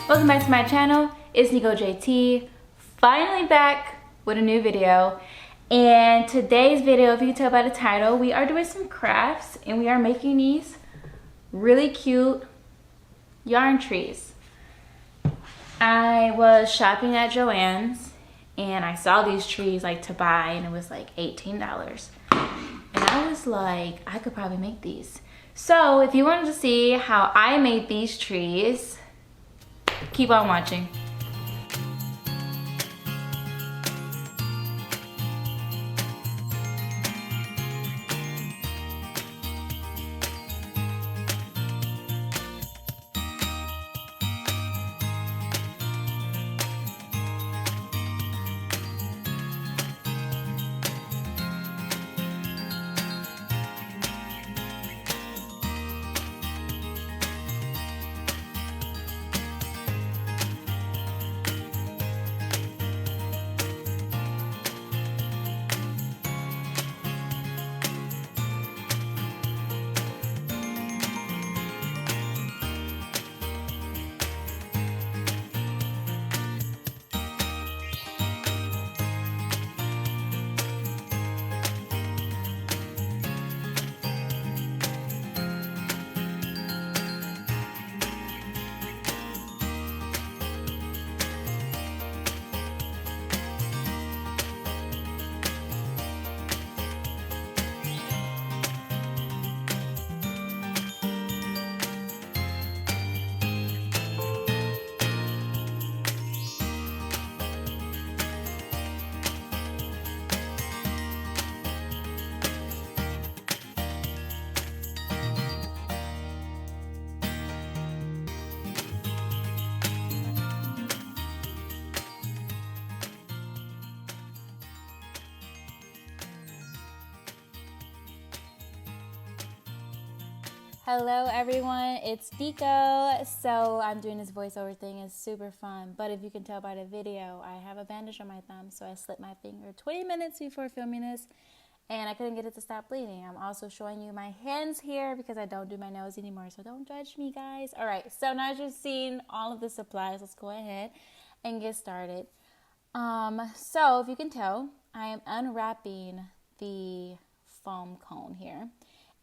Welcome back to my channel. It's NikojT, finally back with a new video. And today's video, if you can tell by the title, we are doing some crafts and we are making these really cute yarn trees. I was shopping at JOANNS and I saw these trees like to buy and it was like $18. And I was like, I could probably make these. So if you wanted to see how I made these trees, keep on watching. Hello everyone, it's Nico. So I'm doing this voiceover thing, it's super fun. But if you can tell by the video, I have a bandage on my thumb, so I slipped my finger 20 minutes before filming this and I couldn't get it to stop bleeding. I'm also showing you my hands here because I don't do my nose anymore, so don't judge me guys. Alright, so now that you've seen all of the supplies, let's go ahead and get started. So if you can tell, I am unwrapping the foam cone here.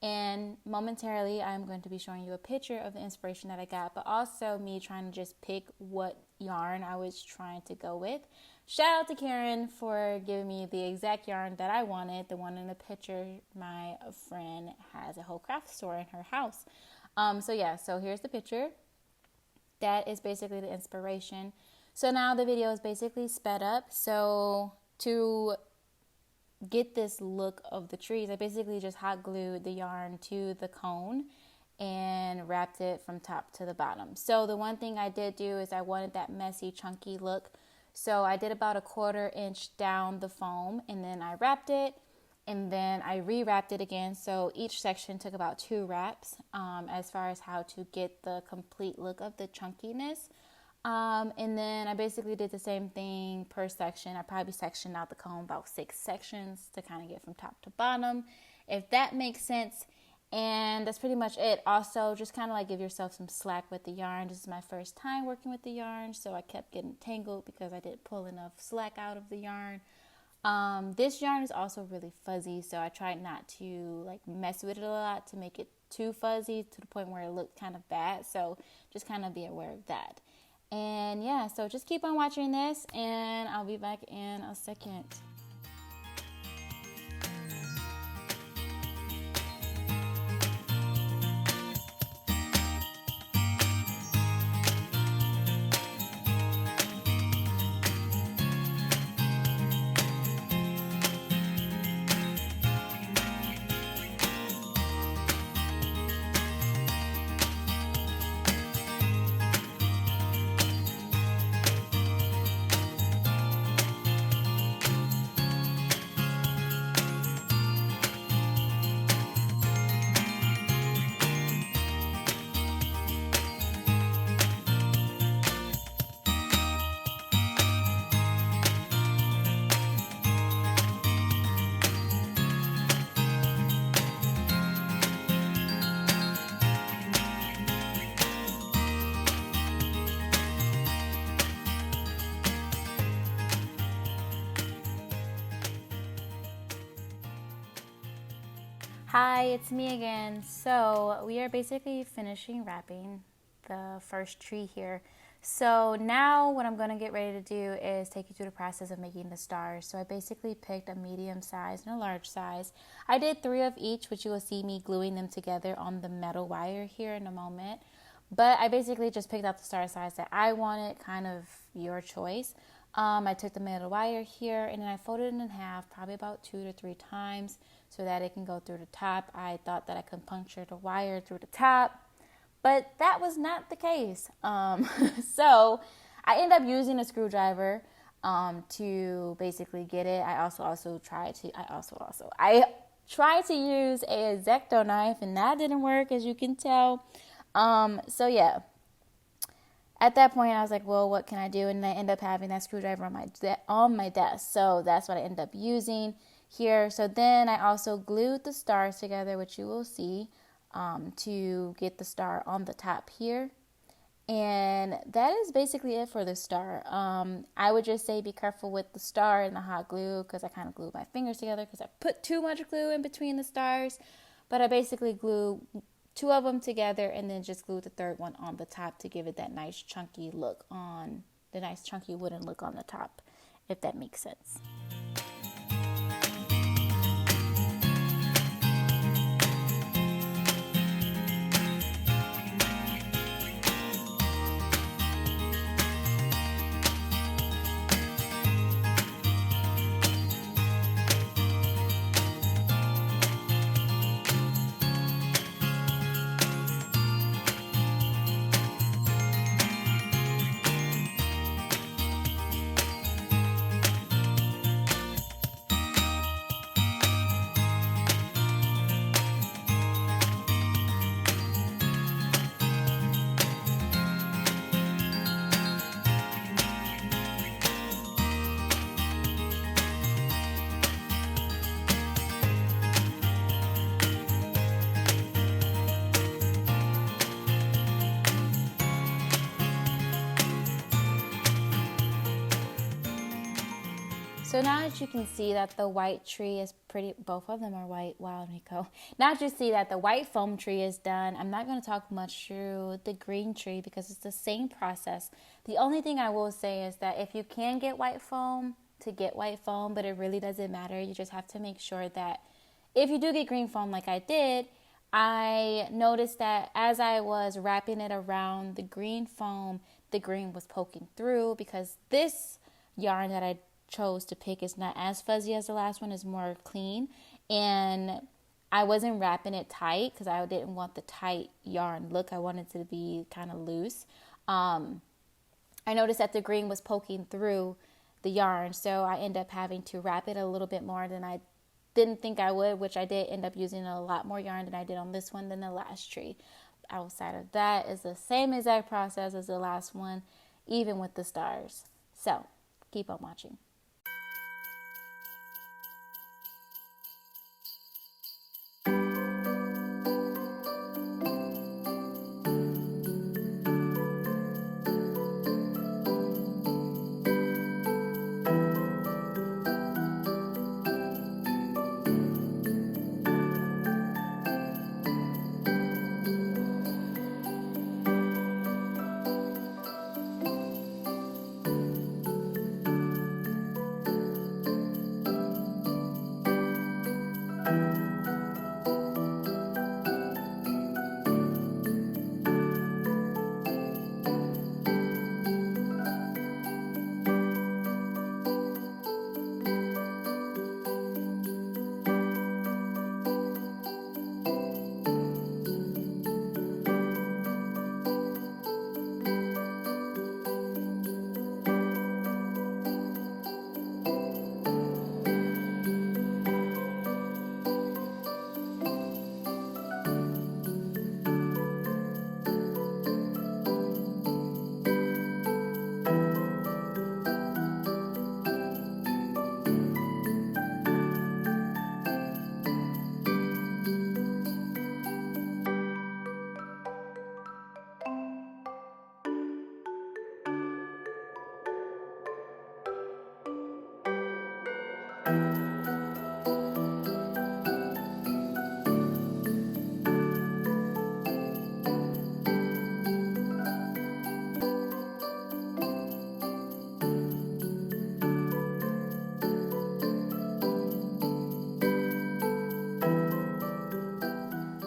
And momentarily, I'm going to be showing you a picture of the inspiration that I got, but also me trying to just pick what yarn I was trying to go with. Shout out to Karen for giving me the exact yarn that I wanted, the one in the picture. My friend has a whole craft store in her house. So here's the picture. That is basically the inspiration. So now the video is basically sped up. So to get this look of the trees, I basically just hot glued the yarn to the cone and wrapped it from top to the bottom. So the one thing I did do is I wanted that messy, chunky look. So I did about a 1/4 inch down the foam and then I wrapped it and then I rewrapped it again. So each section took about 2 wraps as far as how to get the complete look of the chunkiness. And then I basically did the same thing per section. I probably sectioned out the cone about 6 sections to kind of get from top to bottom, if that makes sense. And that's pretty much it. Also, just kind of like give yourself some slack with the yarn. This is my first time working with the yarn, so I kept getting tangled because I didn't pull enough slack out of the yarn. This yarn is also really fuzzy, so I tried not to like mess with it a lot to make it too fuzzy to the point where it looked kind of bad. So just kind of be aware of that. And yeah, so just keep on watching this and I'll be back in a second. Hi, it's me again. So we are basically finishing wrapping the first tree here. So now what I'm going to get ready to do is take you through the process of making the stars. So I basically picked a medium size and a large size. I did 3 of each, which you will see me gluing them together on the metal wire here in a moment. But I basically just picked out the star size that I wanted, kind of your choice. I took the metal wire here and then I folded it in half, probably about 2 to 3 times so that it can go through the top. I thought that I could puncture the wire through the top, but that was not the case. So I ended up using a screwdriver to basically get it. I tried to use a X-Acto knife and that didn't work, as you can tell. So yeah. At that point, I was like, well, what can I do? And I end up having that screwdriver on my desk. So that's what I end up using here. So then I also glued the stars together, which you will see, to get the star on the top here. And that is basically it for the star. I would just say be careful with the star and the hot glue, because I kind of glued my fingers together because I put too much glue in between the stars. But I basically glue 2 of them together and then just glue the third one on the top to give it that nice chunky look on, the nice chunky wooden look on the top, if that makes sense. So now that you can see that the white tree is pretty, both of them are white. Wow, Nico. Now that you see that the white foam tree is done, I'm not going to talk much through the green tree because it's the same process. The only thing I will say is that if you can get white foam, to get white foam, but it really doesn't matter. You just have to make sure that if you do get green foam like I did, I noticed that as I was wrapping it around the green foam, the green was poking through, because this yarn that I chose to pick is not as fuzzy as the last one, is more clean, and I wasn't wrapping it tight because I didn't want the tight yarn look. I wanted it to be kind of loose. I noticed that the green was poking through the yarn, so I ended up having to wrap it a little bit more than I didn't think I would, which I did end up using a lot more yarn than I did on this one than the last tree. Outside of that, it's the same exact process as the last one, even with the stars. So keep on watching.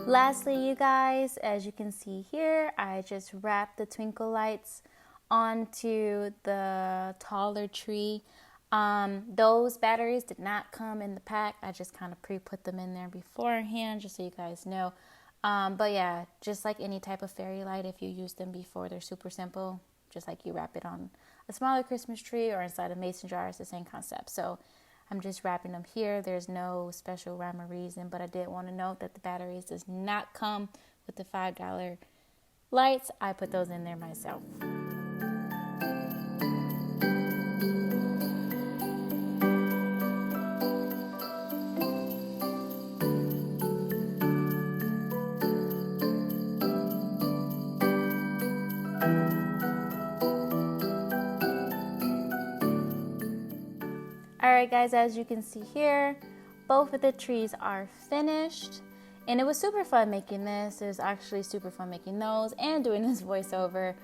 Lastly, you guys, as you can see here, I just wrapped the twinkle lights onto the taller tree. Those batteries did not come in the pack. I just kind of pre-put them in there beforehand just so you guys know. But yeah, just like any type of fairy light, if you use them before, they're super simple. Just like you wrap it on a smaller Christmas tree or inside a mason jar, it's the same concept. So I'm just wrapping them here. There's no special rhyme or reason, but I did want to note that the batteries does not come with the $5 lights. I put those in there myself. Alright guys, as you can see here, both of the trees are finished. And it was super fun making this. It was actually super fun making those and doing this voiceover.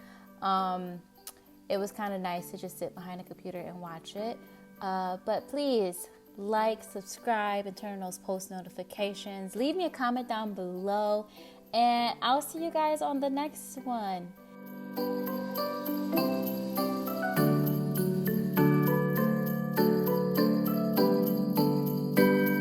It was kind of nice to just sit behind a computer and watch it. But please like, subscribe, and turn on those post notifications. Leave me a comment down below. And I'll see you guys on the next one.